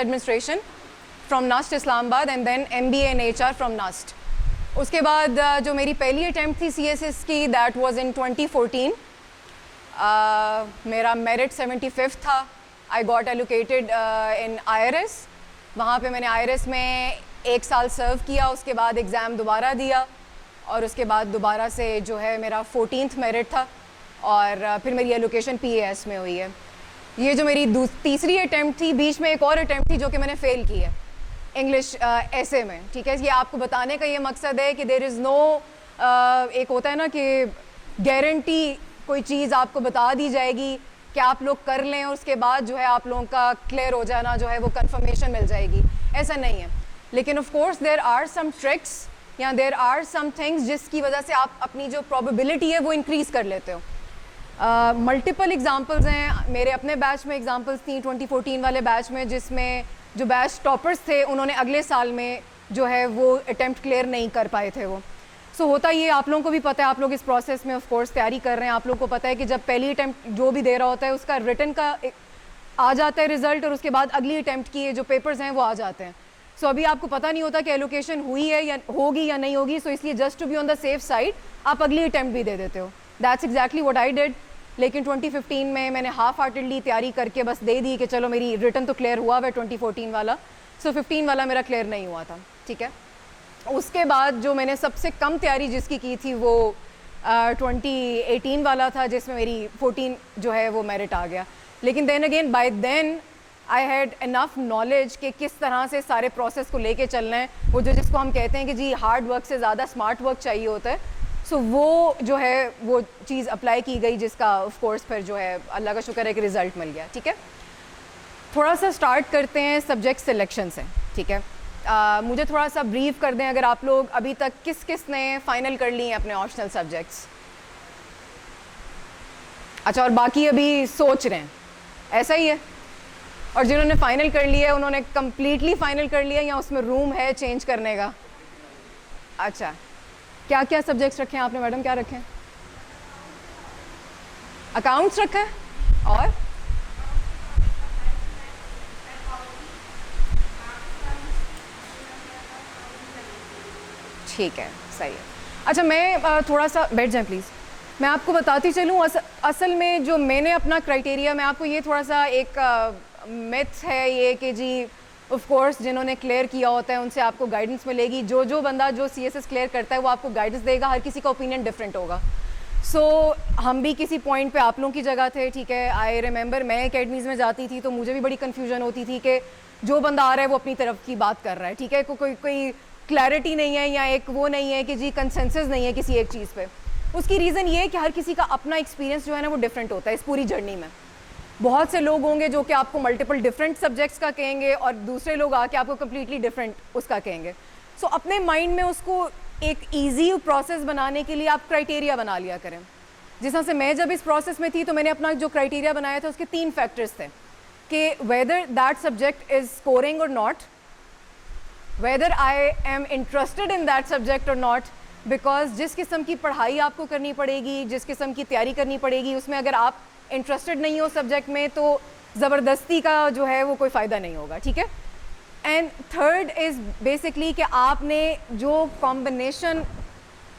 Administration from NUST Islamabad and then MBA in HR from NUST. उसके बाद जो मेरी पहली अटैम्प्ट थी CSS की, दैट वाज इन 2014। मेरा मेरिट 75 था। I got allocated in IRS। वहाँ पे मैंने IRS में 1 साल सर्व किया, उसके बाद एग्ज़ाम दोबारा दिया और उसके बाद दोबारा से जो है मेरा 14th मेरिट था और फिर मेरी एलोकेशन PAS में हुई है। ये जो मेरी तीसरी अटैम्प्ट थी, बीच में एक और अटैम्प्ट थी जो कि मैंने फ़ेल की है इंग्लिश ऐसे में, ठीक है। ये आपको बताने का ये मकसद है कि देयर इज़ नो एक होता है ना कि गारंटी कोई चीज़ आपको बता दी जाएगी कि आप लोग कर लें और उसके बाद जो है आप लोगों का क्लियर हो जाना जो है वो कंफर्मेशन मिल जाएगी, ऐसा नहीं है। लेकिन of course there are some tricks या देयर आर सम थिंग्स जिसकी वजह से आप अपनी जो प्रोबेबिलिटी है वो इंक्रीज़ कर लेते हो। मल्टीपल एग्जांपल्स हैं, मेरे अपने बैच में एग्जांपल्स थी 2014 वाले बैच में, जिसमें जो बैच टॉपर्स थे उन्होंने अगले साल में जो है वो अटैम्प्ट क्लियर नहीं कर पाए थे वो। सो होता ये, आप लोगों को भी पता है, आप लोग इस प्रोसेस में ऑफ कोर्स तैयारी कर रहे हैं, आप लोगों को पता है कि जब पहली अटैम्प्ट जो भी दे रहा होता है उसका रिटन का आ जाता है रिजल्ट और उसके बाद अगली अटैम्प्ट की जो पेपर्स हैं वो आ जाते हैं। सो अभी आपको पता नहीं होता कि एलोकेशन हुई है या होगी या नहीं होगी, सो इसलिए just to be on the safe side आप अगली अटैम्प्ट भी दे देते हो। That's exactly what I did. लेकिन 2015 में मैंने हाफ हार्टेडली तैयारी करके बस दे दी कि चलो मेरी रिटन तो क्लियर हुआ है 2014 वाला, सो 15 वाला मेरा क्लियर नहीं हुआ था, ठीक है। उसके बाद जो मैंने सबसे कम तैयारी जिसकी की थी वो 2018 वाला था, जिसमें मेरी 14 जो है वो मेरिट आ गया। लेकिन then again by then I had enough knowledge कि किस तरह से सारे प्रोसेस को लेके चलना है। वो जो जिसको हम कहते हैं कि जी हार्ड वर्क से ज़्यादा स्मार्ट वर्क चाहिए होता है, सो वो जो है वो चीज़ अप्लाई की गई, जिसका ऑफ कोर्स फिर जो है अल्लाह का शुक्र है कि रिज़ल्ट मिल गया, ठीक है। थोड़ा सा स्टार्ट करते हैं सब्जेक्ट सिलेक्शन से, ठीक है। मुझे थोड़ा सा ब्रीफ कर दें, अगर आप लोग अभी तक किस किस ने फ़ाइनल कर लिए हैं अपने ऑप्शनल सब्जेक्ट्स? अच्छा, और बाकी अभी सोच रहे हैं, ऐसा ही है? और जिन्होंने फ़ाइनल कर लिया है उन्होंने कम्प्लीटली फ़ाइनल कर लिया या उसमें रूम है चेंज करने का? अच्छा, क्या क्या सब्जेक्ट्स रखे हैं आपने मैडम? क्या रखे हैं? अकाउंट्स रखा है और ठीक है, सही है। अच्छा, मैं थोड़ा सा बैठ जाएं प्लीज़, मैं आपको बताती चलूँ असल में जो मैंने अपना क्राइटेरिया, मैं आपको ये थोड़ा सा एक मिथ है ये कि जी ऑफ कोर्स जिन्होंने क्लियर किया होता है उनसे आपको गाइडेंस मिलेगी। जो बंदा जो CSS क्लियर करता है वो आपको गाइडेंस देगा, हर किसी का ओपिनियन डिफरेंट होगा। सो हम भी किसी पॉइंट पे आप लोगों की जगह थे, ठीक है। आई रिमेंबर मैं एकेडमीज़ में जाती थी तो मुझे भी बड़ी कन्फ्यूजन होती थी कि जो बंदा आ रहा है वो अपनी तरफ की बात कर रहा है, ठीक है। कोई क्लैरिटी नहीं है या एक वो नहीं है कि जी कंसेंसस नहीं है किसी एक चीज़ पे। उसकी रीज़न ये है कि हर किसी का अपना एक्सपीरियंस जो है ना वो डिफरेंट होता है इस पूरी जर्नी में। बहुत से लोग होंगे जो कि आपको मल्टीपल डिफरेंट सब्जेक्ट्स का कहेंगे और दूसरे लोग आके आपको कम्प्लीटली डिफरेंट उसका कहेंगे। सो अपने माइंड में उसको एक ईजी प्रोसेस बनाने के लिए आप क्राइटेरिया बना लिया करें। जिस तरह से मैं जब इस प्रोसेस में थी तो मैंने अपना जो क्राइटेरिया बनाया था उसके 3 फैक्टर्स थे कि whether that subject is scoring और not, whether I am interested in that subject और नॉट, बिकॉज जिस किस्म की पढ़ाई आपको करनी पड़ेगी, जिस किस्म की तैयारी करनी पड़ेगी, उसमें अगर आप इंटरेस्टेड नहीं हो सब्जेक्ट में तो ज़बरदस्ती का जो है वो कोई फ़ायदा नहीं होगा, ठीक है। एंड थर्ड इज़ बेसिकली कि आपने जो कॉम्बिनेशन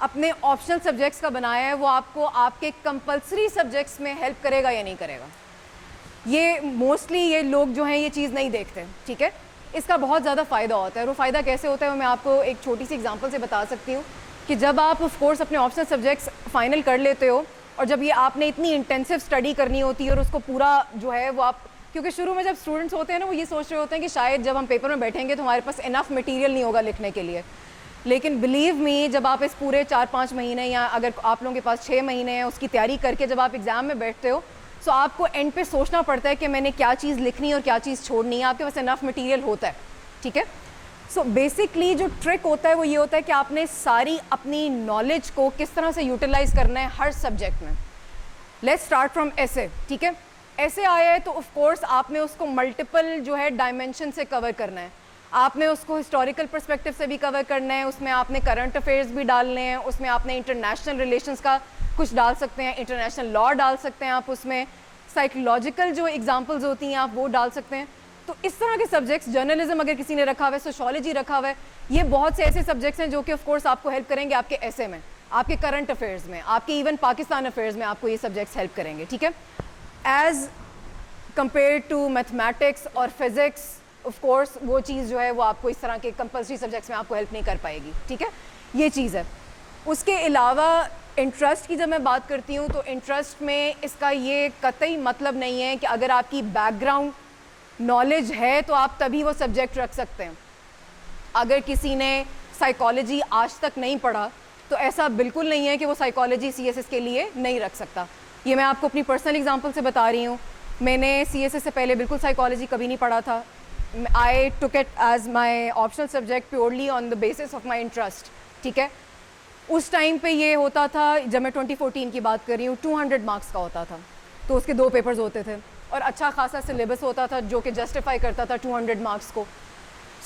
अपने ऑप्शनल सब्जेक्ट्स का बनाया है वो आपको आपके कंपलसरी सब्जेक्ट्स में हेल्प करेगा या नहीं करेगा। ये मोस्टली ये लोग जो हैं ये चीज़ नहीं देखते, ठीक है। इसका बहुत ज़्यादा फ़ायदा होता है। वो फ़ायदा कैसे होता है वो मैं आपको एक छोटी सी एग्जांपल से बता सकती हूँ कि जब आप ऑफ कोर्स अपने ऑप्शनल सब्जेक्ट्स फाइनल कर लेते हो और जब ये आपने इतनी इंटेंसिव स्टडी करनी होती है और उसको पूरा जो है वो आप, क्योंकि शुरू में जब स्टूडेंट्स होते हैं ना वो ये सोच रहे होते हैं कि शायद जब हम पेपर में बैठेंगे तो हमारे पास इनफ मटेरियल नहीं होगा लिखने के लिए। लेकिन बिलीव मी, जब आप इस पूरे 4-5 महीने या अगर आप लोगों के पास 6 महीने हैं उसकी तैयारी करके जब आप एग्ज़ाम में बैठते हो तो आपको एंड पे सोचना पड़ता है कि मैंने क्या चीज़ लिखनी है और क्या चीज़ छोड़नी है। आपके पास इनफ मटीरियल होता है, ठीक है। सो बेसिकली जो ट्रिक होता है वो ये होता है कि आपने सारी अपनी नॉलेज को किस तरह से यूटिलाइज़ करना है हर सब्जेक्ट में। लेट्स स्टार्ट फ्रॉम ऐसे, ठीक है। ऐसे आया है तो ऑफ कोर्स आपने उसको मल्टीपल जो है डायमेंशन से कवर करना है। आपने उसको हिस्टोरिकल पर्सपेक्टिव से भी कवर करना है, उसमें आपने करंट अफेयर्स भी डालने हैं, उसमें आपने इंटरनेशनल रिलेशंस का कुछ डाल सकते हैं, इंटरनेशनल लॉ डाल सकते हैं आप, उसमें साइकोलॉजिकल जो एग्जांपल्स होती हैं आप वो डाल सकते हैं। तो तो इस तरह के सब्जेक्ट्स, जर्नलिज्म अगर किसी ने रखा हुआ है, सोशोलॉजी रखा हुआ है, ये बहुत से ऐसे सब्जेक्ट्स हैं जो कि ऑफ कोर्स आपको हेल्प करेंगे आपके ऐसे में, आपके करंट अफेयर्स में, आपके इवन पाकिस्तान अफेयर्स में आपको ये सब्जेक्ट्स हेल्प करेंगे, ठीक है। एज कंपेयर टू मैथमेटिक्स और फिज़िक्स, ऑफ कोर्स वो चीज़ जो है वो आपको इस तरह के कंपल्सरी सब्जेक्ट्स में आपको हेल्प नहीं कर पाएगी, ठीक है, ये चीज़ है। उसके अलावा इंटरेस्ट की जब मैं बात करती हूँ तो इंटरेस्ट में इसका ये कतई मतलब नहीं है कि अगर आपकी बैकग्राउंड नॉलेज है तो आप तभी वो सब्जेक्ट रख सकते हैं। अगर किसी ने साइकोलॉजी आज तक नहीं पढ़ा तो ऐसा बिल्कुल नहीं है कि वो साइकोलॉजी सीएसएस के लिए नहीं रख सकता। ये मैं आपको अपनी पर्सनल एग्जांपल से बता रही हूँ। मैंने सीएसएस से पहले बिल्कुल साइकोलॉजी कभी नहीं पढ़ा था। I took it as my optional subject purely on the basis of my interest, ठीक है। उस टाइम पे ये होता था, जब मैं 2014 की बात कर रही हूँ, 200 मार्क्स का होता था, तो उसके 2 पेपर्स होते थे और अच्छा खासा सिलेबस होता था जो कि जस्टिफाई करता था 200 मार्क्स को।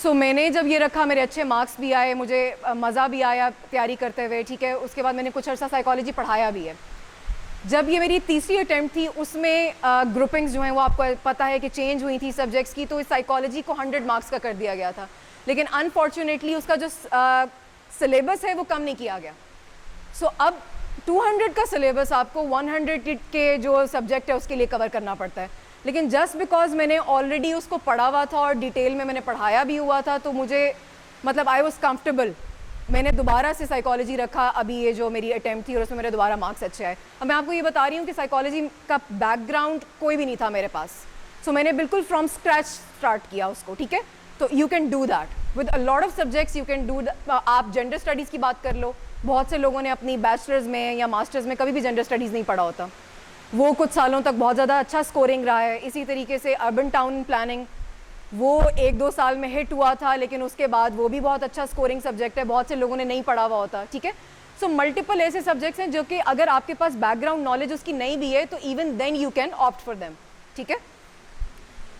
सो मैंने जब ये रखा, मेरे अच्छे मार्क्स भी आए, मुझे मज़ा भी आया तैयारी करते हुए, ठीक है। उसके बाद मैंने कुछ अर्सा साइकोलॉजी पढ़ाया भी है। जब ये मेरी तीसरी अटैम्प्ट थी उसमें ग्रुपिंग्स जो हैं वो आपको पता है कि चेंज हुई थी सब्जेक्ट्स की, तो इस साइकोलॉजी को 100 मार्क्स का कर दिया गया था, लेकिन अनफॉर्चुनेटली उसका जो सिलेबस है वो कम नहीं किया गया। सो अब 200 का सिलेबस आपको 100 के जो सब्जेक्ट है उसके लिए कवर करना पड़ता है, लेकिन जस्ट बिकॉज मैंने ऑलरेडी उसको पढ़ा हुआ था और डिटेल में मैंने पढ़ाया भी हुआ था, तो मुझे मतलब आई वॉज कम्फर्टेबल। मैंने दोबारा से साइकोलॉजी रखा, अभी ये जो मेरी अटैम्प्ट थी, और उसमें मेरे दोबारा मार्क्स अच्छे आए। अब मैं आपको ये बता रही हूँ कि साइकोलॉजी का बैकग्राउंड कोई भी नहीं था मेरे पास, सो मैंने बिल्कुल फ्रॉम स्क्रैच स्टार्ट किया उसको, ठीक है। तो you can do that with a lot of subjects, you can do. आप जेंडर स्टडीज़ की बात कर लो, बहुत से लोगों ने अपनी बैचलर्स में या मास्टर्स में कभी भी जेंडर स्टडीज़ नहीं पढ़ा होता, वो कुछ सालों तक बहुत ज़्यादा अच्छा स्कोरिंग रहा है। इसी तरीके से अर्बन टाउन प्लानिंग, वो 1-2 साल में हिट हुआ था, लेकिन उसके बाद वो भी बहुत अच्छा स्कोरिंग सब्जेक्ट है, बहुत से लोगों ने नहीं पढ़ा हुआ होता, ठीक है। सो मल्टीपल ऐसे सब्जेक्ट्स हैं जो कि अगर आपके पास बैकग्राउंड नॉलेज उसकी नहीं भी है तो even then you can opt for them, ठीक है।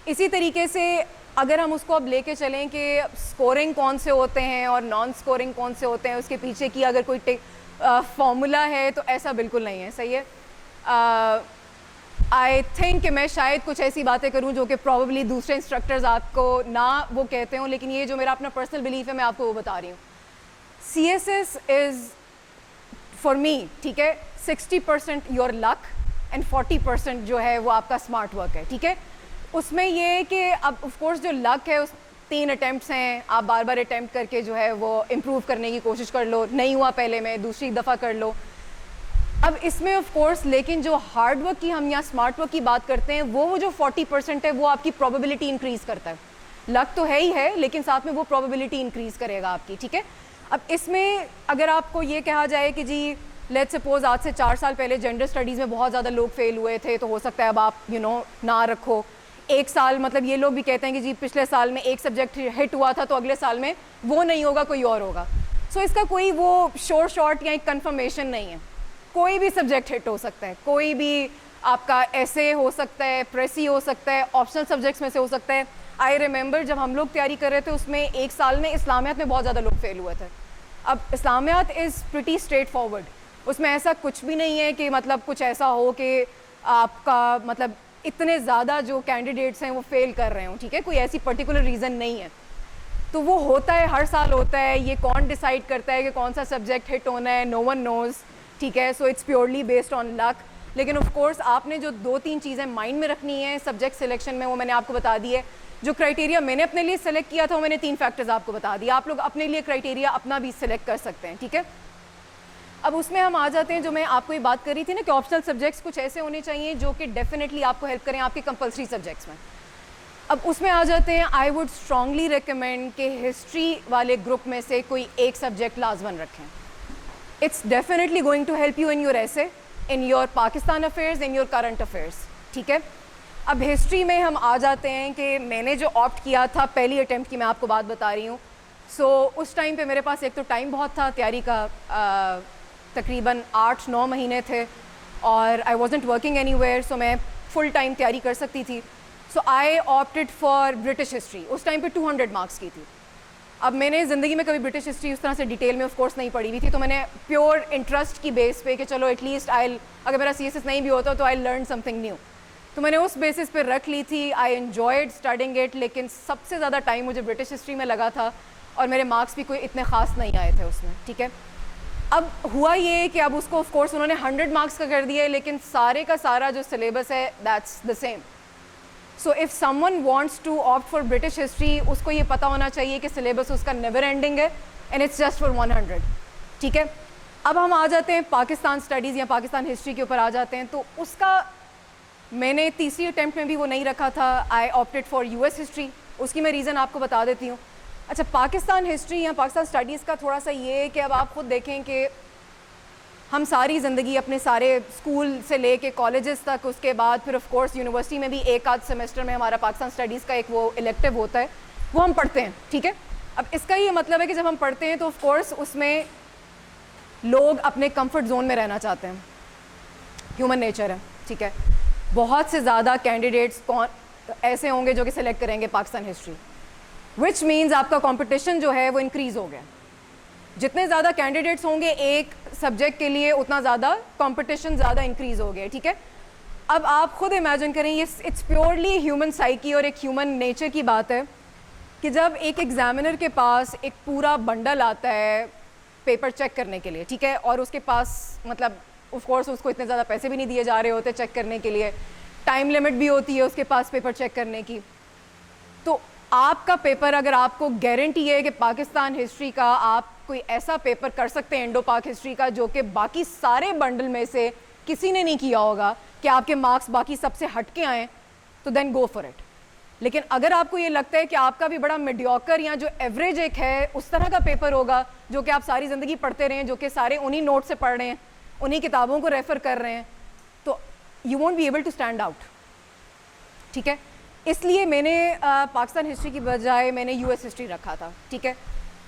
इसी तरीके से अगर हम उसको अब लेके चलें कि स्कोरिंग कौन से होते हैं और नॉन स्कोरिंग कौन से होते हैं, उसके पीछे की अगर कोई फॉर्मूला है तो ऐसा बिल्कुल नहीं है, सही है। आई थिंक कि मैं शायद कुछ ऐसी बातें करूं जो कि प्रॉबली दूसरे इंस्ट्रक्टर्स आपको ना वो कहते हों, लेकिन ये जो मेरा अपना पर्सनल बिलीफ है मैं आपको वो बता रही हूँ। CSS इज़ फॉर मी, ठीक है, 60% योर लक एंड 40% जो है वो आपका स्मार्ट वर्क है, ठीक है। उसमें ये है कि अब ऑफ कोर्स जो लक है, उस 3 अटैम्प्ट्स हैं, आप बार बार अटैम्प्ट करके जो है वो इम्प्रूव करने की कोशिश कर लो, नहीं हुआ पहले में दूसरी दफ़ा कर लो। अब इसमें ऑफ कोर्स लेकिन जो हार्ड वर्क की हम यहाँ स्मार्ट वर्क की बात करते हैं, वो जो 40% है वो आपकी प्रोबेबिलिटी इंक्रीज़ करता है। लक तो है ही है, लेकिन साथ में वो प्रोबेबिलिटी इंक्रीज़ करेगा आपकी, ठीक है। अब इसमें अगर आपको ये कहा जाए कि जी लेट्स सपोज आज से 4 साल पहले जेंडर स्टडीज़ में बहुत ज़्यादा लोग फेल हुए थे, तो हो सकता है अब आप ना रखो। 1 साल, मतलब ये लोग भी कहते हैं कि जी पिछले साल में एक सब्जेक्ट हिट हुआ था तो अगले साल में वो नहीं होगा, कोई और होगा। सो इसका कोई वो शॉर्ट या एक कन्फर्मेशन नहीं है। कोई भी सब्जेक्ट हिट हो सकता है, कोई भी आपका ऐसे हो सकता है, प्रेसी हो सकता है, ऑप्शनल सब्जेक्ट्स में से हो सकता है। आई रिमेंबर जब हम लोग तैयारी कर रहे थे उसमें 1 साल में इस्लामियात में बहुत ज़्यादा लोग फेल हुए थे। अब इस्लामियात इज़ प्रिटी स्ट्रेट फॉरवर्ड, उसमें ऐसा कुछ भी नहीं है कि मतलब कुछ ऐसा हो कि आपका मतलब इतने ज़्यादा जो कैंडिडेट्स हैं वो फेल कर रहे हों, ठीक है। कोई ऐसी पर्टिकुलर रीज़न नहीं है, तो वो होता है, हर साल होता है। ये कौन डिसाइड करता है कि कौन सा सब्जेक्ट हिट होना है? नो वन नोज़, ठीक है। So it's purely based on luck. लेकिन ऑफ कोर्स आपने जो 2-3 चीज़ें माइंड में रखनी है सब्जेक्ट सिलेक्शन में, वो मैंने आपको बता दी है। जो क्राइटेरिया मैंने अपने लिए सेलेक्ट किया था वो मैंने 3 फैक्टर्स आपको बता दिया। आप लोग अपने लिए क्राइटेरिया अपना भी सिलेक्ट कर सकते हैं, ठीक है। अब उसमें हम आ जाते हैं, जो मैं आपको ये बात कर रही थी ना कि ऑप्शनल सब्जेक्ट्स कुछ ऐसे होने चाहिए जो कि डेफिनेटली आपको हेल्प करें आपके कंपल्सरी सब्जेक्ट्स में। अब उसमें आ जाते हैं, आई वुड स्ट्रांगली रिकमेंड कि हिस्ट्री वाले ग्रुप में से कोई एक सब्जेक्ट लाजमन रखें। It's definitely going to help you in your essay, in your Pakistan affairs, in your current affairs, ठीक है। अब हिस्ट्री में हम आ जाते हैं कि मैंने जो ऑप्ट किया था पहली अटैम्प्ट की, मैं आपको बात बता रही हूँ। सो उस टाइम पे मेरे पास एक तो टाइम बहुत था तैयारी का, तकरीबन 8-9 महीने थे और I wasn't working anywhere, so मैं फुल टाइम तैयारी कर सकती थी। So I opted for British history. उस टाइम पे 200 मार्क्स की थी। अब मैंने ज़िंदगी में कभी ब्रिटिश हिस्ट्री उस तरह से डिटेल में ऑफ कोर्स नहीं पढ़ी हुई थी, तो मैंने प्योर इंटरेस्ट की बेस पे कि चलो एटलीस्ट अगर मेरा CSS नहीं भी होता तो आई लर्न समथिंग न्यू। तो मैंने उस बेसिस पे रख ली थी। आई एन्जॉयड स्टडिंग इट, लेकिन सबसे ज़्यादा टाइम मुझे ब्रिटिश हिस्ट्री में लगा था और मेरे मार्क्स भी कोई इतने ख़ास नहीं आए थे उसमें, ठीक है। अब हुआ ये कि अब उसको ऑफ कोर्स उन्होंने 100 मार्क्स का कर दिया है, लेकिन सारे का सारा जो सिलेबस है that's the same. So if someone wants to opt for British history, उसको ये पता होना चाहिए कि सिलेबस उसका नेवर एंडिंग है एंड इट्स जस्ट फॉर 100, ठीक है। अब हम आ जाते हैं पाकिस्तान स्टडीज़ या पाकिस्तान हिस्ट्री के ऊपर आ जाते हैं। तो उसका मैंने तीसरी अटैम्प्ट में भी वो नहीं रखा था। आई ऑप्टेड फॉर यूएस हिस्ट्री। उसकी मैं रीज़न आपको बता देती हूँ। अच्छा, पाकिस्तान हिस्ट्री या पाकिस्तान स्टडीज़ का थोड़ा सा ये है कि अब आप खुद देखें कि हम सारी ज़िंदगी अपने सारे स्कूल से लेके कॉलेजेस तक, उसके बाद फिर ऑफ कोर्स यूनिवर्सिटी में भी एक आध सेमेस्टर में हमारा पाकिस्तान स्टडीज़ का एक वो इलेक्टिव होता है, वो हम पढ़ते हैं, ठीक है। अब इसका ये मतलब है कि जब हम पढ़ते हैं तो ऑफ कोर्स उसमें लोग अपने कंफर्ट जोन में रहना चाहते हैं, ह्यूमन नेचर है, ठीक है। बहुत से ज़्यादा कैंडिडेट्स कौन ऐसे होंगे जो कि सिलेक्ट करेंगे पाकिस्तान हिस्ट्री, विच मीन्स आपका कंपटीशन जो है वो इंक्रीज़ हो गया। जितने ज़्यादा कैंडिडेट्स होंगे एक सब्जेक्ट के लिए, उतना ज़्यादा कंपटीशन ज़्यादा इंक्रीज़ हो गया, ठीक है। अब आप खुद इमेजिन करें, ये इट्स प्योरली ह्यूमन साइकी और एक ह्यूमन नेचर की बात है कि जब एक एग्जामिनर के पास एक पूरा बंडल आता है पेपर चेक करने के लिए, ठीक है, और उसके पास मतलब ऑफ कोर्स उसको इतने ज़्यादा पैसे भी नहीं दिए जा रहे होते चेक करने के लिए, टाइम लिमिट भी होती है उसके पास पेपर चेक करने की। तो आपका पेपर, अगर आपको गारंटी है कि पाकिस्तान हिस्ट्री का आप कोई ऐसा पेपर कर सकते हैं इंडो पाक हिस्ट्री का जो कि बाकी सारे बंडल में से किसी ने नहीं किया होगा, कि आपके मार्क्स बाकी सबसे हट के आएँ, तो देन गो फॉर इट। लेकिन अगर आपको ये लगता है कि आपका भी बड़ा मीडियोकर या जो एवरेज एक है उस तरह का पेपर होगा जो कि आप सारी ज़िंदगी पढ़ते रहे हैं, जो कि सारे उन्हीं नोट से पढ़ रहे हैं, उन्हीं किताबों को रेफ़र कर रहे हैं, तो you won't be able to stand out, ठीक है। इसलिए मैंने पाकिस्तान हिस्ट्री की बजाय मैंने यूएस हिस्ट्री रखा था, ठीक है।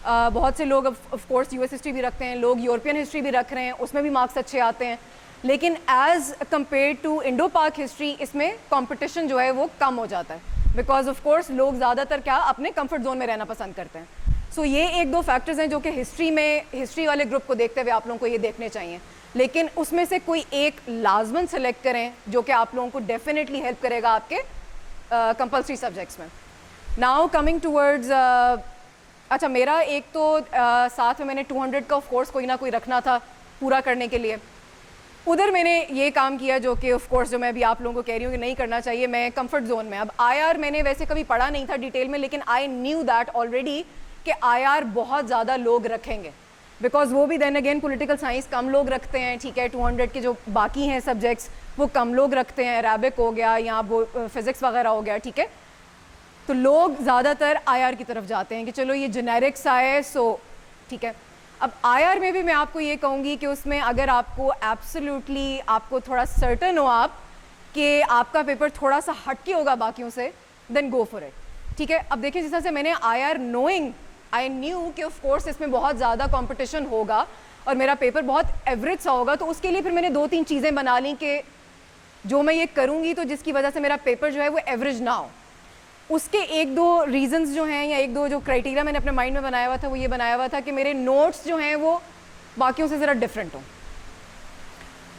बहुत से लोग ऑफ कोर्स यूएस हिस्ट्री भी रखते हैं, लोग यूरोपियन हिस्ट्री भी रख रहे हैं, उसमें भी मार्क्स अच्छे आते हैं, लेकिन एज़ कम्पेयर टू इंडो पाक हिस्ट्री इसमें कॉम्पिटिशन जो है वो कम हो जाता है, बिकॉज ऑफ कोर्स लोग ज़्यादातर क्या अपने कंफर्ट जोन में रहना पसंद करते हैं। सो ये एक दो फैक्टर्स हैं जो कि हिस्ट्री वाले ग्रुप को देखते हुए आप लोगों को ये देखने चाहिए, लेकिन उसमें से कोई एक लाजमन सेलेक्ट करें जो कि आप लोगों को डेफिनेटली हेल्प करेगा आपके कंपल्सरी सब्जेक्ट्स में। नाउ कमिंग टूवर्ड्स, अच्छा मेरा एक तो साथ में मैंने 200 का ऑफ कोर्स कोई ना कोई रखना था पूरा करने के लिए। उधर मैंने ये काम किया जो कि ऑफ कोर्स जो मैं भी आप लोगों को कह रही हूँ कि नहीं करना चाहिए, मैं कंफर्ट जोन में। अब आईआर मैंने वैसे कभी पढ़ा नहीं था डिटेल में, लेकिन आई न्यू दैट ऑलरेडी कि आईआर बहुत ज़्यादा लोग रखेंगे, बिकॉज वो भी देन अगेन पॉलिटिकल साइंस कम लोग रखते हैं, ठीक है। 200 के जो बाकी हैं सब्जेक्ट्स वो कम लोग रखते हैं, अरेबिक हो गया या वो फिज़िक्स वगैरह हो गया, ठीक है। तो लोग ज़्यादातर आईआर की तरफ जाते हैं कि चलो ये जेनेरिक्स आए, सो ठीक है। अब आईआर में भी मैं आपको ये कहूँगी कि उसमें अगर आपको एब्सोल्युटली आपको थोड़ा सर्टन हो आप कि आपका पेपर थोड़ा सा हटके होगा बाकियों से, देन गो फॉर इट, ठीक है। अब देखिए जिस तरह से मैंने आईआर नोइंग आई न्यू कि ऑफ कोर्स इसमें बहुत ज़्यादा कंपटीशन होगा और मेरा पेपर बहुत एवरेज सा होगा, तो उसके लिए फिर मैंने 2-3 चीज़ें बना ली कि जो मैं ये करूँगी तो जिसकी वजह से मेरा पेपर जो है वो एवरेज ना हो। उसके 1-2 रीजंस जो हैं या 1-2 जो क्राइटेरिया मैंने अपने माइंड में बनाया हुआ था वो ये बनाया हुआ था कि मेरे नोट्स जो हैं वो बाकियों से ज़रा डिफरेंट हों।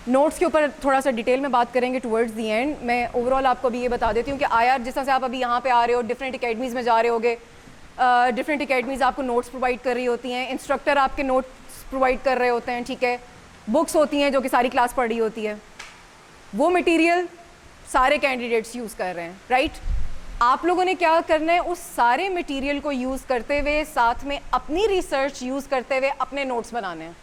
नोट्स के ऊपर थोड़ा सा डिटेल में बात करेंगे टुवर्ड्स दी एंड। मैं ओवरऑल आपको अभी ये बता देती हूँ कि आईआर जिस तरह से आप अभी यहाँ पे आ रहे हो, डिफरेंट अकेडमीज़ में जा रहे होगे, डिफरेंट अकेडमीज़ आपको नोट्स प्रोवाइड कर रही होती हैं, इंस्ट्रक्टर आपके नोट्स प्रोवाइड कर रहे होते हैं, ठीक है। बुक्स होती हैं जो कि सारी क्लास पढ़ रही होती है, वो मटीरियल सारे कैंडिडेट्स यूज़ कर रहे हैं, राइट। आप लोगों ने क्या करना है, उस सारे मटेरियल को यूज़ करते हुए साथ में अपनी रिसर्च यूज़ करते हुए अपने नोट्स बनाने हैं,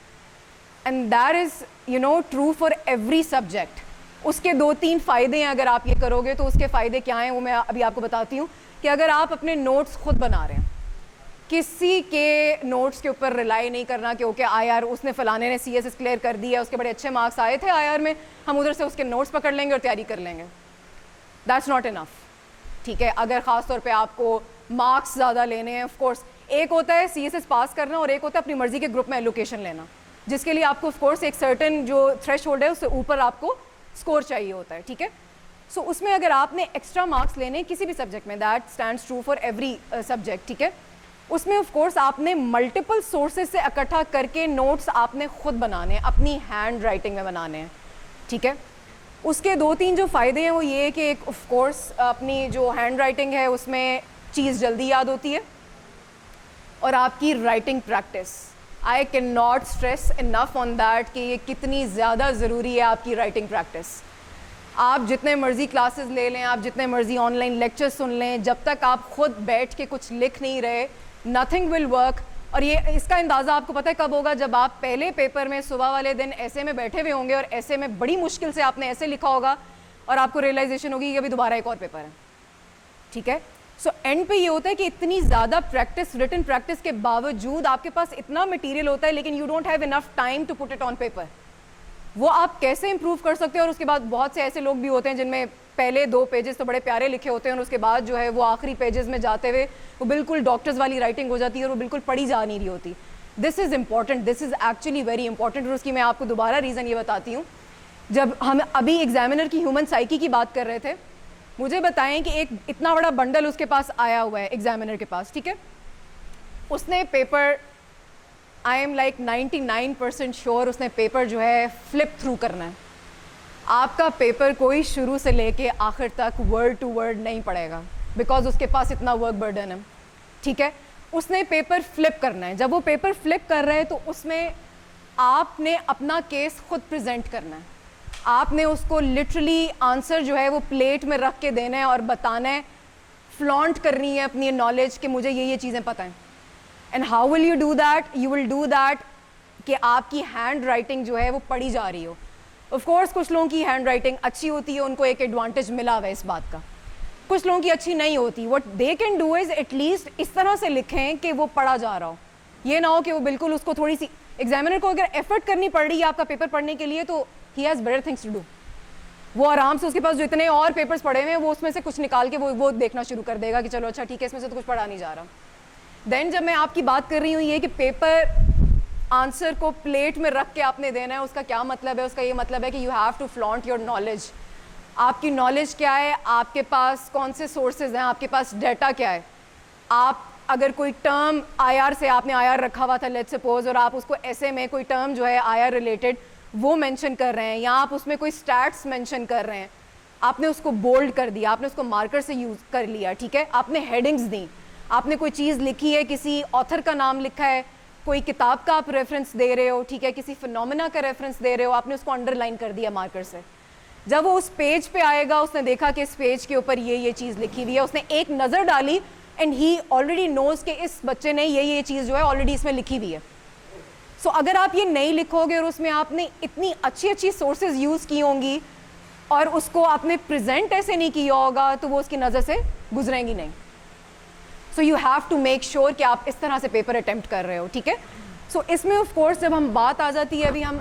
and that is you know true for every subject. उसके 2-3 फ़ायदे हैं अगर आप ये करोगे तो। उसके फ़ायदे क्या हैं वो मैं अभी आपको बताती हूँ कि अगर आप अपने नोट्स खुद बना रहे हैं, किसी के नोट्स के ऊपर रिलाई नहीं करना कि ओके आईआर उसने फ़लाने ने सीएसएस क्लियर कर दिया, उसके बड़े अच्छे मार्क्स आए थे आईआर में, हम उधर से उसके नोट्स पकड़ लेंगे और तैयारी कर लेंगे, दैट्स नॉट इनफ, ठीक है। अगर ख़ास तौर पे आपको मार्क्स ज़्यादा लेने हैं, ऑफ कोर्स एक होता है सीएसएस पास करना और एक होता है अपनी मर्ज़ी के ग्रुप में एलोकेशन लेना, जिसके लिए आपको ऑफ कोर्स एक सर्टन जो थ्रेशहोल्ड है उससे ऊपर आपको स्कोर चाहिए होता है, ठीक है। सो उसमें अगर आपने एक्स्ट्रा मार्क्स लेने किसी भी सब्जेक्ट में, that stands true for every subject, ठीक है। उसमें ऑफ कोर्स आपने मल्टीपल सोर्सेज से इकट्ठा करके नोट्स आपने खुद बनाने हैं, अपनी हैंड राइटिंग में बनाने हैं, ठीक है। उसके 2-3 जो फ़ायदे हैं वो ये है कि एक ऑफ कोर्स अपनी जो हैंड राइटिंग है उसमें चीज़ जल्दी याद होती है, और आपकी writing practice, I can not stress enough on that कि ये कितनी ज़्यादा ज़रूरी है आपकी राइटिंग प्रैक्टिस। आप जितने मर्ज़ी क्लासेस ले लें, आप जितने मर्ज़ी ऑनलाइन लेक्चर सुन लें, जब तक आप खुद बैठ के कुछ लिख नहीं रहे, नथिंग विल वर्क। और ये इसका अंदाज़ा आपको पता है कब होगा? जब आप पहले पेपर में सुबह वाले दिन ऐसे में बैठे हुए होंगे और ऐसे में बड़ी मुश्किल से आपने ऐसे लिखा होगा और आपको रियलाइजेशन होगी कि अभी दोबारा एक और पेपर है, ठीक है। सो एंड पे ये होता है कि इतनी ज़्यादा प्रैक्टिस, रिटन प्रैक्टिस के बावजूद आपके पास इतना मटेरियल होता है, लेकिन you don't have enough time to put it on paper. वो आप कैसे इंप्रूव कर सकते हो? और उसके बाद बहुत से ऐसे लोग भी होते हैं जिनमें पहले 2 पेजेस तो बड़े प्यारे लिखे होते हैं और उसके बाद जो है वो आखिरी पेजेस में जाते हुए वो बिल्कुल डॉक्टर्स वाली राइटिंग हो जाती है और वो बिल्कुल पढ़ी जा नहीं रही होती। This is important, this is actually very important. और उसकी मैं आपको दोबारा रीज़न ये बताती हूँ। जब हम अभी एग्जामिनर की ह्यूमन साइकी की बात कर रहे थे, मुझे बताएं कि एक इतना बड़ा बंडल उसके पास आया हुआ है एग्जामिनर के पास, ठीक है। उसने paper, I am like 99% sure उसने पेपर जो है फ्लिप थ्रू करना है। आपका पेपर कोई शुरू से लेके आखिर तक वर्ड टू वर्ड नहीं पढ़ेगा, बिकॉज उसके पास इतना वर्क बर्डन है, ठीक है। उसने पेपर फ्लिप करना है। जब वो पेपर फ्लिप कर रहे हैं तो उसमें आपने अपना केस खुद प्रेजेंट करना है। आपने उसको लिटरली आंसर जो है वो प्लेट में रख के देना है और बताना है, फ्लॉन्ट करनी है अपनी नॉलेज कि मुझे ये चीज़ें पता हैं। And how will you do that? You will do that कि आपकी हैंड राइटिंग जो है वो पढ़ी जा रही हो। ऑफ कोर्स कुछ लोगों की हैंड राइटिंग अच्छी होती है, उनको एक एडवांटेज मिला हुआ है इस बात का। कुछ लोगों की अच्छी नहीं होती। What they can do is at least इस तरह से लिखें कि वो पढ़ा जा रहा हो। ये ना हो कि वो बिल्कुल उसको थोड़ी सी, एग्जामिनर को अगर एफर्ट करनी पड़ रही है आपका पेपर पढ़ने के लिए तो ही has better things to do. वो आराम से, उसके पास जो इतने और पेपर्स पड़े हुए हैं वो उसमें से कुछ निकाल के वो देखना शुरू कर देगा कि चलो अच्छा ठीक है, इसमें से तो कुछ पढ़ा नहीं जा रहा। देन जब मैं आपकी बात कर रही हूँ ये कि पेपर आंसर को प्लेट में रख के आपने देना है, उसका क्या मतलब है? उसका ये मतलब है कि you have to flaunt your knowledge. आपकी नॉलेज क्या है, आपके पास कौन से सोर्सेज हैं, आपके पास डाटा क्या है। आप अगर कोई टर्म आईआर से, आपने आईआर रखा हुआ था लेट्स सपोज, और आप उसको ऐसे में कोई टर्म जो है आईआर रिलेटेड वो मेंशन कर रहे हैं, या आप उसमें कोई स्टैट्स मेंशन कर रहे हैं, आपने उसको बोल्ड कर दिया, आपने उसको मार्कर से यूज़ कर लिया, ठीक है। आपने हेडिंग्स दी, आपने कोई चीज़ लिखी है, किसी ऑथर का नाम लिखा है, कोई किताब का आप रेफरेंस दे रहे हो, ठीक है, किसी फिनोमेना का रेफरेंस दे रहे हो, आपने उसको अंडरलाइन कर दिया मार्कर से। जब वो उस पेज पे आएगा, उसने देखा कि इस पेज के ऊपर ये चीज़ लिखी हुई है, उसने एक नज़र डाली एंड ही ऑलरेडी नोज कि इस बच्चे ने ये चीज़ जो है ऑलरेडी इसमें लिखी हुई है। सो अगर आप ये नहीं लिखोगे और उसमें आपने इतनी अच्छी सोर्सेज यूज़ की होंगी और उसको आपने प्रेजेंट ऐसे नहीं किया होगा तो वो उसकी नज़र से गुजरेंगी नहीं। So you have to make sure कि आप इस तरह से पेपर अटेम्प्ट कर रहे हो, ठीक है। सो इसमें ऑफ कोर्स जब हम बात आ जाती है, अभी हम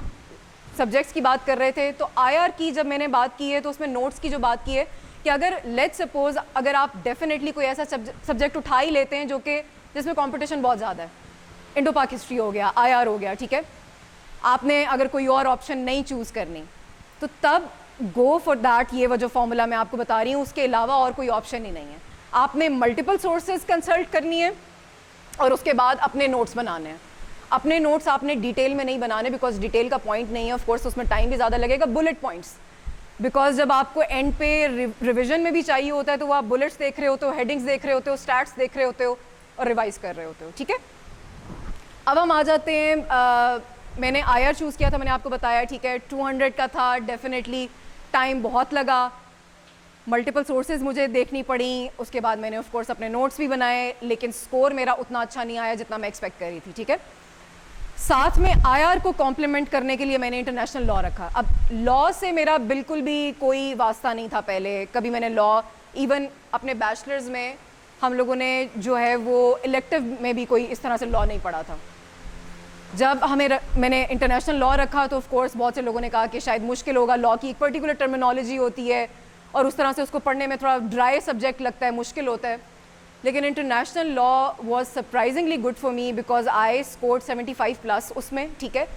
सब्जेक्ट्स की बात कर रहे थे, तो आईआर की जब मैंने बात की है तो उसमें नोट्स की जो बात की है कि अगर लेट्स सपोज अगर आप डेफिनेटली कोई ऐसा सब्जेक्ट उठा ही लेते हैं जो कि जिसमें कंपटीशन बहुत ज़्यादा है, इंडो पाक हिस्ट्री हो गया, आईआर हो गया, ठीक है, आपने अगर कोई और ऑप्शन नहीं चूज़ करनी तो तब गो फॉर दैट। ये वो जो फॉर्मूला मैं आपको बता रही हूँ उसके अलावा और कोई ऑप्शन ही नहीं है। आपने मल्टीपल सोर्सेज कंसल्ट करनी है और उसके बाद अपने नोट्स बनाने हैं। अपने नोट्स आपने डिटेल में नहीं बनाने, बिकॉज डिटेल का पॉइंट नहीं है, ऑफ कोर्स उसमें टाइम भी ज़्यादा लगेगा। बुलेट पॉइंट्स, बिकॉज जब आपको एंड पे रिविजन में भी चाहिए होता है तो वो आप बुलेट्स देख रहे होते हो, हेडिंग्स देख रहे होते हो, स्टैट्स देख रहे होते हो और रिवाइज कर रहे होते हो, ठीक है। अब हम आ जाते हैं, मैंने आईआर चूज़ किया था, मैंने आपको बताया, ठीक है, 200 का था। डेफिनेटली टाइम बहुत लगा, मल्टीपल सोर्सेज मुझे देखनी पड़ी, उसके बाद मैंने ऑफ कोर्स अपने नोट्स भी बनाए, लेकिन स्कोर मेरा उतना अच्छा नहीं आया जितना मैं एक्सपेक्ट कर रही थी, ठीक है। साथ में आईआर को कॉम्प्लीमेंट करने के लिए मैंने इंटरनेशनल लॉ रखा। अब लॉ से मेरा बिल्कुल भी कोई वास्ता नहीं था पहले, कभी मैंने लॉ, इवन अपने बैचलर्स में हम लोगों ने जो है वो इलेक्टिव में भी कोई इस तरह से लॉ नहीं पढ़ा था। जब मैंने इंटरनेशनल लॉ रखा तो ऑफ कोर्स बहुत से लोगों ने कहा कि शायद मुश्किल होगा, लॉ की एक पर्टिकुलर टर्मिनोलॉजी होती है और उस तरह से उसको पढ़ने में थोड़ा ड्राई सब्जेक्ट लगता है, मुश्किल होता है। लेकिन international law was surprisingly good for me because I scored 75+ उसमें, ठीक है।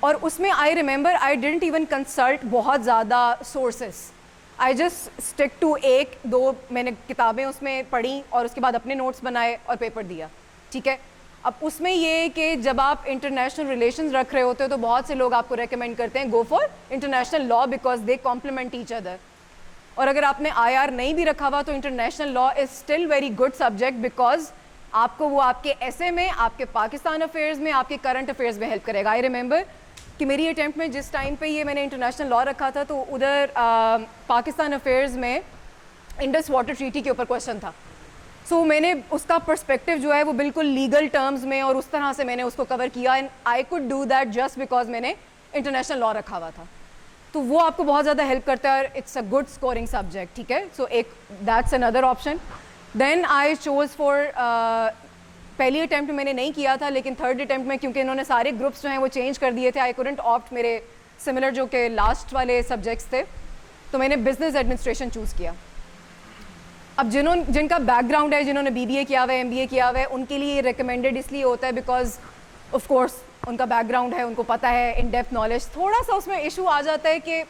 और उसमें I remember I didn't even consult बहुत ज़्यादा sources, I just stick to 1-2 मैंने किताबें उसमें पढ़ी और उसके बाद अपने नोट्स बनाए और पेपर दिया, ठीक है। अब उसमें ये है कि जब आप इंटरनेशनल रिलेशंस रख रहे होते हो तो बहुत से लोग आपको रेकमेंड करते हैं go for international law because they complement each other. और अगर आपने IR नहीं भी रखा हुआ तो international law is still very good subject because आपको वो आपके ऐसे में, आपके पाकिस्तान अफेयर्स में, आपके करंट अफेयर्स में हेल्प करेगा। आई रिमेंबर कि मेरी अटैम्प्ट में जिस टाइम पे ये मैंने इंटरनेशनल लॉ रखा था तो उधर पाकिस्तान अफेयर्स में इंडस वाटर ट्रीटी के ऊपर क्वेश्चन था। सो मैंने उसका पर्सपेक्टिव जो है वो बिल्कुल लीगल टर्म्स में और उस तरह से मैंने उसको कवर किया and I could do that just because मैंने इंटरनेशनल लॉ रखा हुआ था। तो वो आपको बहुत ज़्यादा हेल्प करता है और it's a good scoring subject, ठीक है। सो एक that's another option. Then I chose for पहली अटैम्प्ट मैंने नहीं किया था लेकिन थर्ड अटैम्प्ट में क्योंकि इन्होंने सारे ग्रुप्स जो हैं वो चेंज कर दिए थे, आई कुडंट ऑप्ट मेरे सिमिलर जो कि लास्ट वाले सब्जेक्ट्स थे, तो मैंने बिजनेस एडमिनिस्ट्रेशन चूज़ किया। अब जिनका बैकग्राउंड है, जिन्होंने BBA किया हुआ है, MBA किया हुआ है, उनके लिए रिकमेंडेड इसलिए होता है बिकॉज ऑफ कोर्स उनका बैकग्राउंड है, उनको पता है इन डेप्थ नॉलेज। थोड़ा सा उसमें इशू आ जाता है कि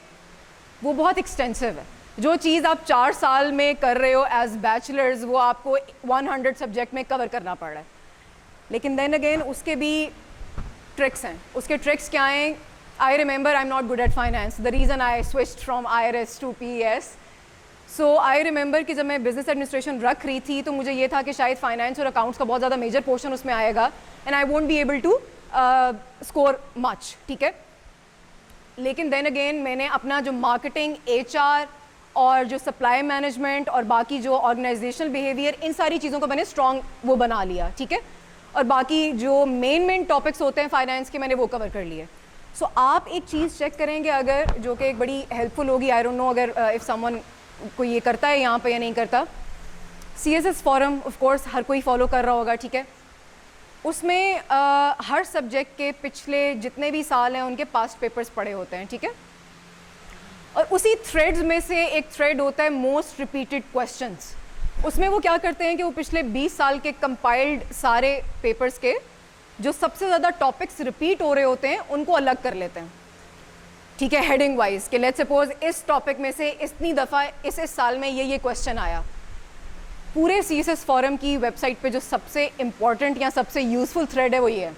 वो बहुत एक्सटेंसिव है। जो चीज़ आप 4 साल में कर रहे हो एज बैचलर्स वो आपको 100 सब्जेक्ट में कवर करना पड़ रहा है। लेकिन देन अगेन उसके भी ट्रिक्स हैं। उसके ट्रिक्स क्या हैं? I remember I am not good at finance, the reason I switched from IRS to PES। So I remember कि जब मैं बिजनेस एडमिनिस्ट्रेशन रख रही थी तो मुझे ये था कि शायद फाइनेंस और अकाउंट्स का बहुत ज़्यादा मेजर पोर्शन उसमें आएगा and I won't be able to score much, ठीक है। लेकिन देन अगेन मैंने अपना जो मार्केटिंग, HR और जो सप्लाई मैनेजमेंट और बाकी जो ऑर्गेनाइजेशनल बिहेवियर, इन सारी चीज़ों को मैंने स्ट्रॉन्ग वो बना लिया, ठीक है। और बाकी जो मेन टॉपिक्स होते हैं फाइनेंस के मैंने वो कवर कर लिए। सो आप एक चीज़ चेक करेंगे अगर, जो कि एक बड़ी हेल्पफुल होगी, आई डोंट नो अगर इफ़ समवन कोई ये करता है यहाँ पे या नहीं करता, CSS फॉरम ऑफ कोर्स हर कोई फॉलो कर रहा होगा, ठीक है। उसमें हर सब्जेक्ट के पिछले जितने भी साल हैं उनके पास्ट पेपर्स पड़े होते हैं, ठीक है। और उसी थ्रेड्स में से एक थ्रेड होता है मोस्ट रिपीटेड क्वेश्चंस। उसमें वो क्या करते हैं कि वो पिछले 20 साल के कंपाइल्ड सारे पेपर्स के जो सबसे ज़्यादा टॉपिक्स रिपीट हो रहे होते हैं उनको अलग कर लेते हैं, ठीक है, हेडिंग वाइज कि लेट्स सपोज इस टॉपिक में से इतनी दफ़ा इस साल में ये क्वेश्चन आया। पूरे CSS फॉरम की वेबसाइट पे जो सबसे इम्पॉर्टेंट या सबसे यूज़फुल थ्रेड है वो ये है,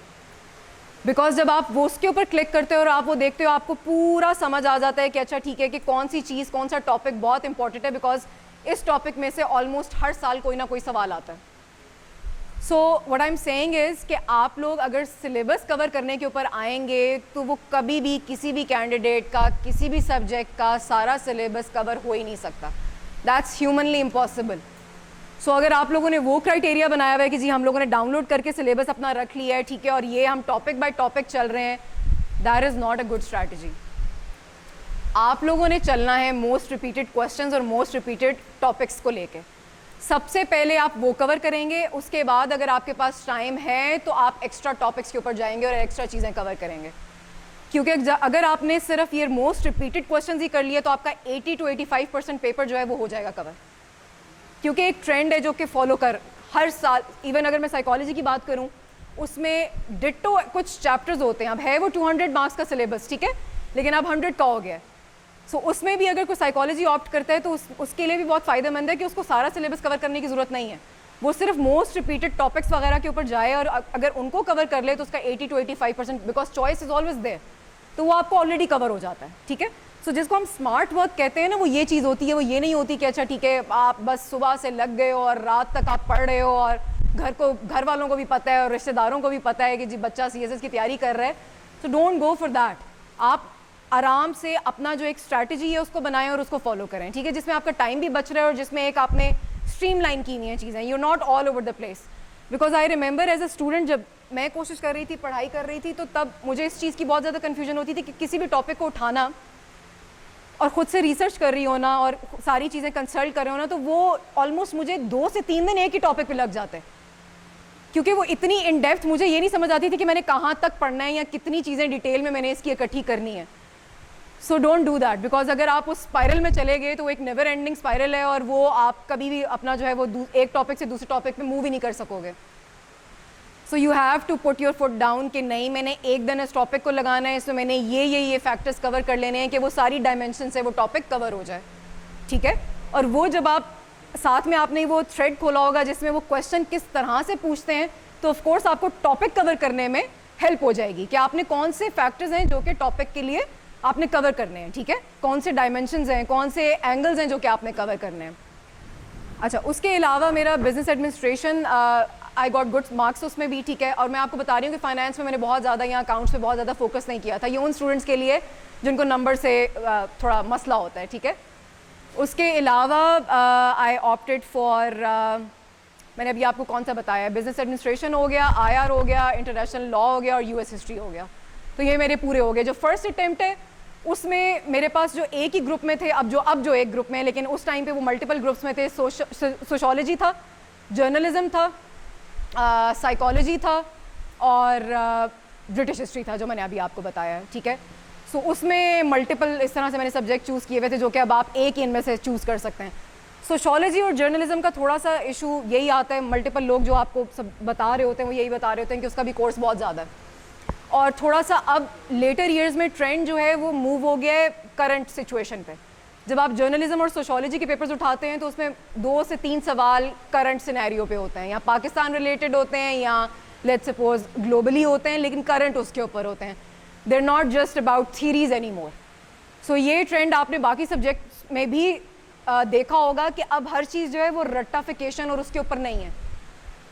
बिकॉज जब आप वो उसके ऊपर क्लिक करते हो और आप वो देखते हो आपको पूरा समझ आ जाता है कि अच्छा ठीक है कि कौन सी चीज़, कौन सा टॉपिक बहुत इंपॉर्टेंट है, बिकॉज इस टॉपिक में से ऑलमोस्ट हर साल कोई ना कोई सवाल आता है। So what I am saying is कि आप लोग अगर सिलेबस कवर करने के ऊपर आएंगे तो वो कभी भी किसी भी कैंडिडेट का, किसी भी सब्जेक्ट का सारा सिलेबस कवर हो ही नहीं सकता। That's humanly impossible. सो अगर आप लोगों ने वो क्राइटेरिया बनाया हुआ है कि जी हम लोगों ने डाउनलोड करके सिलेबस अपना रख लिया है, ठीक है, और ये हम टॉपिक बाय टॉपिक चल रहे हैं, that is not a good strategy. आप लोगों ने चलना है मोस्ट रिपीटेड क्वेश्चंस और मोस्ट रिपीटेड टॉपिक्स को लेके। सबसे पहले आप वो कवर करेंगे, उसके बाद अगर आपके पास टाइम है तो आप एक्स्ट्रा टॉपिक्स के ऊपर जाएंगे और एक्स्ट्रा चीज़ें कवर करेंगे। क्योंकि अगर आपने सिर्फ ये मोस्ट रिपीटेड क्वेश्चंस ही कर लिए तो आपका 80 to 85% पेपर जो है वो हो जाएगा कवर। क्योंकि एक ट्रेंड है जो कि फॉलो कर हर साल, इवन अगर मैं साइकोलॉजी की बात करूं उसमें डिट्टो कुछ चैप्टर्स होते हैं। अब है वो 200 मार्क्स का सिलेबस, ठीक है, लेकिन अब 100 का हो गया है। सो उसमें भी अगर कोई साइकोलॉजी ऑप्ट करता है तो उसके लिए भी बहुत फ़ायदेमंद है कि उसको सारा सिलेबस कवर करने की ज़रूरत नहीं है, वो सिर्फ मोस्ट रिपीटेड टॉपिक्स वगैरह के ऊपर जाए और अगर उनको कवर कर ले तो उसका 80 to 85%, because choice is always there, तो वो आपको ऑलरेडी कवर हो जाता है, ठीक है। सो जिसको हम स्मार्ट वर्क कहते हैं ना, वो ये चीज़ होती है, वो ये नहीं होती कि अच्छा ठीक है आप बस सुबह से लग गए हो और रात तक आप पढ़ रहे हो और घर वालों को भी पता है और रिश्तेदारों को भी पता है कि जी बच्चा CSS की तैयारी कर रहा है। So don't go for that. आप आराम से अपना जो एक स्ट्रैटेजी है उसको बनाएं और उसको फॉलो करें, ठीक है, जिसमें आपका टाइम भी बच रहा है और जिसमें एक आपने स्ट्रीमलाइन की हुई है चीज़ें, you not all over the place. Because I remember as a student जब मैं कोशिश कर रही थी, पढ़ाई कर रही थी, तो तब मुझे इस चीज़ की बहुत ज़्यादा कन्फ्यूजन होती थी कि किसी भी टॉपिक को उठाना और ख़ुद से रिसर्च कर रही हो ना और सारी चीज़ें कंसल्ट कर रहे हो ना, तो वो ऑलमोस्ट मुझे 2 से 3 दिन एक ही टॉपिक पे लग जाते हैं, क्योंकि वो इतनी इन डेप्थ मुझे ये नहीं समझ आती थी कि मैंने कहाँ तक पढ़ना है या कितनी चीज़ें डिटेल में मैंने इसकी इकट्ठी करनी है। So don't do that, because अगर आप उस स्पायरल में चले गए तो वो एक नेवर एंडिंग स्पायरल है और वो आप कभी भी अपना जो है वो एक टॉपिक से दूसरे टॉपिक पे मूव ही नहीं कर सकोगे। So you have to put your foot down कि नहीं, मैंने एक दिन इस टॉपिक को लगाना है, इसमें मैंने ये फैक्टर्स कवर कर लेने हैं कि वो सारी डायमेंशन से वो टॉपिक कवर हो जाए, ठीक है। और वो जब आप साथ में आपने वो थ्रेड खोला होगा जिसमें वो क्वेश्चन किस तरह से पूछते हैं, तो ऑफ कोर्स आपको टॉपिक कवर करने में हेल्प हो जाएगी कि आपने कौन से फैक्टर्स हैं जो कि टॉपिक के लिए आपने कवर करने हैं, ठीक है, कौन से डायमेंशंस हैं, कौन से एंगल्स हैं जो कि आपने कवर करने हैं। अच्छा, उसके अलावा मेरा business administration I got good marks उसमें भी, ठीक है। और मैं आपको बता रही हूँ कि फाइनेंस में मैंने बहुत ज़्यादा या अकाउंट्स में बहुत ज़्यादा फोकस नहीं किया था, ये उन स्टूडेंट्स के लिए जिनको नंबर से थोड़ा मसला होता है, ठीक है। उसके अलावा आई ऑप्टेड फॉर, मैंने अभी आपको कौन सा बताया, बिजनेस एडमिनिस्ट्रेशन हो गया, IR हो गया, इंटरनेशनल लॉ हो गया और US हिस्ट्री हो गया। तो ये मेरे पूरे हो गए। जो फर्स्ट अटैम्प्ट है उसमें मेरे पास जो एक ही ग्रुप में थे, अब जो एक ग्रुप में है, लेकिन उस टाइम पे वो मल्टीपल ग्रुप्स में थे। सोशोलॉजी था, जर्नलिज्म था, साइकोलॉजी था और ब्रिटिश हिस्ट्री था जो मैंने अभी आपको बताया, ठीक है। सो उसमें मल्टीपल इस तरह से मैंने सब्जेक्ट चूज़ किए हुए थे जो कि अब आप एक ही इनमें से चूज़ कर सकते हैं। सोशोलॉजी और जर्नलिज्म का थोड़ा सा इशू यही आता है, मल्टीपल लोग जो आपको सब बता रहे होते हैं वो यही बता रहे होते हैं कि उसका भी कोर्स बहुत ज़्यादा है, और थोड़ा सा अब लेटर ईयर्स में ट्रेंड जो है वो मूव हो गया है करंट सिचुएशन पे। जब आप जर्नलिज्म और सोशोलॉजी के पेपर्स उठाते हैं तो उसमें 2 से 3 सवाल करंट सिनेरियो पे होते हैं, या पाकिस्तान रिलेटेड होते हैं या लेट्स सपोज ग्लोबली होते हैं, लेकिन करंट उसके ऊपर होते हैं। They are not just about theories any more. So ये ट्रेंड आपने बाकी सब्जेक्ट्स में भी देखा होगा कि अब हर चीज़ जो है वो रट्टाफिकेशन और उसके ऊपर नहीं है,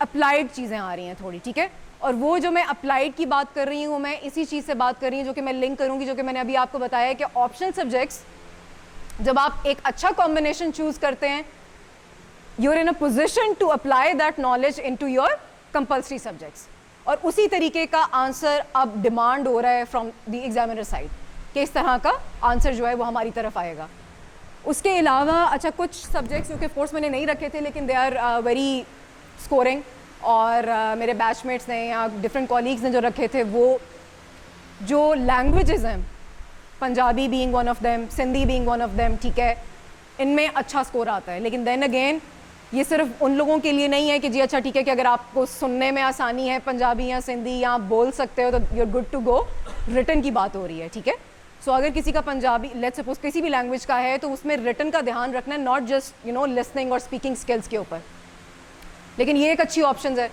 अप्लाइड चीज़ें आ रही हैं थोड़ी, ठीक है। और वो जो मैं अप्लाइड की बात कर रही हूँ, मैं इसी चीज़ से बात कर रही हूँ जो कि मैं लिंक करूँगी, जो कि मैंने अभी आपको बताया है कि ऑप्शनल सब्जेक्ट्स जब आप एक अच्छा कॉम्बिनेशन चूज़ करते हैं, you are in a position to apply that knowledge into your compulsory subjects. और उसी तरीके का आंसर अब डिमांड हो रहा है फ्रॉम द एग्जामिनर साइड कि इस तरह का आंसर जो है वो हमारी तरफ आएगा। उसके अलावा अच्छा, कुछ सब्जेक्ट्स जो कि कोर्स मैंने नहीं रखे थे लेकिन दे आर वेरी स्कोरिंग, और मेरे बैचमेट्स ने या डिफरेंट कॉलीग्स ने जो रखे थे, वो जो लैंग्वेजेस हैं, Punjabi being one of them, Sindhi being one of them, ठीक है, इनमें अच्छा स्कोर आता है। लेकिन देन अगेन ये सिर्फ उन लोगों के लिए नहीं है कि जी अच्छा ठीक है कि अगर आपको सुनने में आसानी है पंजाबी या सिंधी या आप बोल सकते हो तो you are good to go. Written की बात हो रही है, ठीक है। सो अगर किसी का पंजाबी लेट्स सपोज किसी भी लैंग्वेज का है तो उसमें रिटन का ध्यान रखना है, नॉट जस्ट लिसनिंग और स्पीकिंग स्किल्स के ऊपर। लेकिन ये एक अच्छी ऑप्शन है।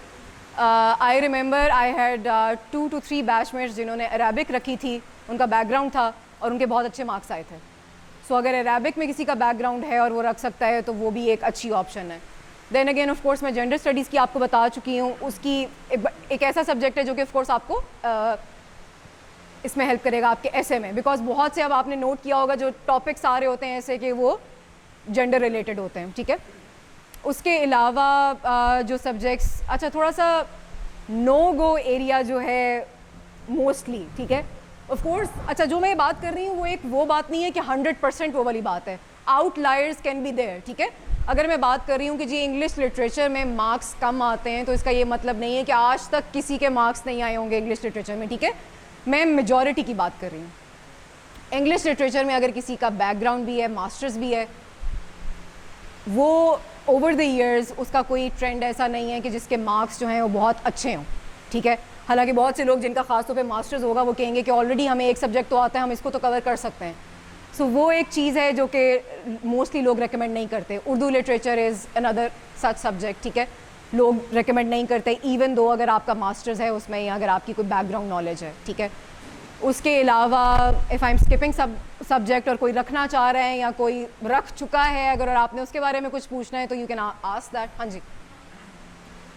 आई remember I had 2 to 3 batchmates जिन्होंने अरेबिक रखी थी, उनका बैकग्राउंड था और उनके बहुत अच्छे मार्क्स आए थे। सो अगर अरेबिक में किसी का बैकग्राउंड है और वो रख सकता है तो वो भी एक अच्छी ऑप्शन है। देन अगेन ऑफ कोर्स मैं जेंडर स्टडीज़ की आपको बता चुकी हूँ, उसकी एक ऐसा सब्जेक्ट है जो कि ऑफ कोर्स आपको इसमें हेल्प करेगा आपके ऐसे में, बिकॉज बहुत से अब आपने नोट किया होगा जो टॉपिक्स आ रहे होते हैं ऐसे कि वो जेंडर रिलेटेड होते हैं, ठीक है। उसके अलावा जो सब्जेक्ट्स, अच्छा थोड़ा सा नो गो एरिया जो है मोस्टली, ठीक है, ऑफ कोर्स। अच्छा, जो मैं बात कर रही हूँ वो बात नहीं है कि 100% वो वाली बात है, आउटलायर्स कैन बी देयर, ठीक है। अगर मैं बात कर रही हूँ कि जी इंग्लिश लिटरेचर में मार्क्स कम आते हैं तो इसका ये मतलब नहीं है कि आज तक किसी के मार्क्स नहीं आए होंगे इंग्लिश लिटरेचर में, ठीक है। मैं मेजॉरिटी की बात कर रही हूँ। इंग्लिश लिटरेचर में अगर किसी का बैकग्राउंड भी है, मास्टर्स भी है, वो ओवर द ईयर्स उसका कोई ट्रेंड ऐसा नहीं है कि जिसके मार्क्स जो हैं वो बहुत अच्छे हों, ठीक है। हालांकि बहुत से लोग जिनका खास तौर पे मास्टर्स होगा वो कहेंगे कि ऑलरेडी हमें एक सब्जेक्ट तो आता है, हम इसको तो कवर कर सकते हैं। सो वो एक चीज़ है जो कि मोस्टली लोग रेकमेंड नहीं करते। Urdu literature is another such subject, ठीक है, लोग रेकमेंड नहीं करते इवन दो अगर आपका मास्टर्स है उसमें या अगर आपकी कोई बैकग्राउंड नॉलेज है, ठीक है। उसके अलावा if I am skipping subject और कोई रखना चाह रहे हैं या कोई रख चुका है अगर और आपने उसके बारे में कुछ पूछना है तो यू कैन आस्क दैट। हाँ जी।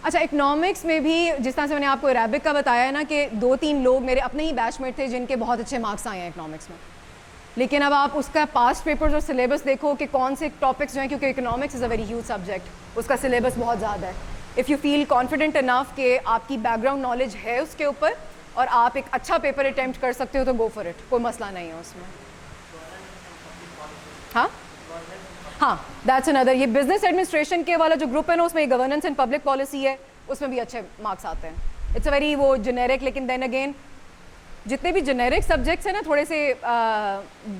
अच्छा, इकनॉमिक्स में भी जिस तरह से मैंने आपको अरेबिक का बताया है ना कि 2-3 लोग मेरे अपने ही बैचमेट थे जिनके बहुत अच्छे मार्क्स आए हैं इकनॉमिक्स में। लेकिन अब आप उसका पास्ट पेपर्स और सिलेबस देखो कि कौन से टॉपिक्स जो हैं, क्योंकि economics is a very huge subject, उसका सिलेबस बहुत ज़्यादा है। If you feel confident enough कि आपकी बैकग्राउंड नॉलेज है उसके ऊपर और आप एक अच्छा पेपर अटैम्प्ट कर सकते हो तो गो फॉर इट, कोई मसला नहीं है उसमें। हाँ, दैट्स अनदर। ये बिजनेस एडमिनिस्ट्रेशन के वाला जो ग्रुप है ना, उसमें गवर्नेंस एंड पब्लिक पॉलिसी है, उसमें भी अच्छे मार्क्स आते हैं। इट्स अ वेरी वो जेनेरिक, लेकिन देन अगेन जितने भी जेनेरिक सब्जेक्ट्स हैं ना, थोड़े से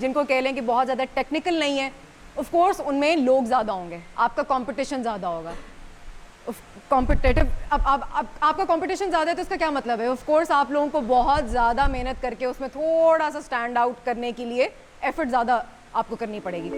जिनको कह लें कि बहुत ज़्यादा टेक्निकल नहीं है, ऑफ कोर्स उनमें लोग ज़्यादा होंगे, आपका कंपटीशन ज़्यादा होगा, कॉम्पिटेटिव। अब आपका कंपटीशन ज़्यादा है तो इसका क्या मतलब है, ऑफ कोर्स आप लोगों को बहुत ज़्यादा मेहनत करके उसमें थोड़ा सा स्टैंड आउट करने के लिए एफर्ट ज़्यादा आपको करनी पड़ेगी।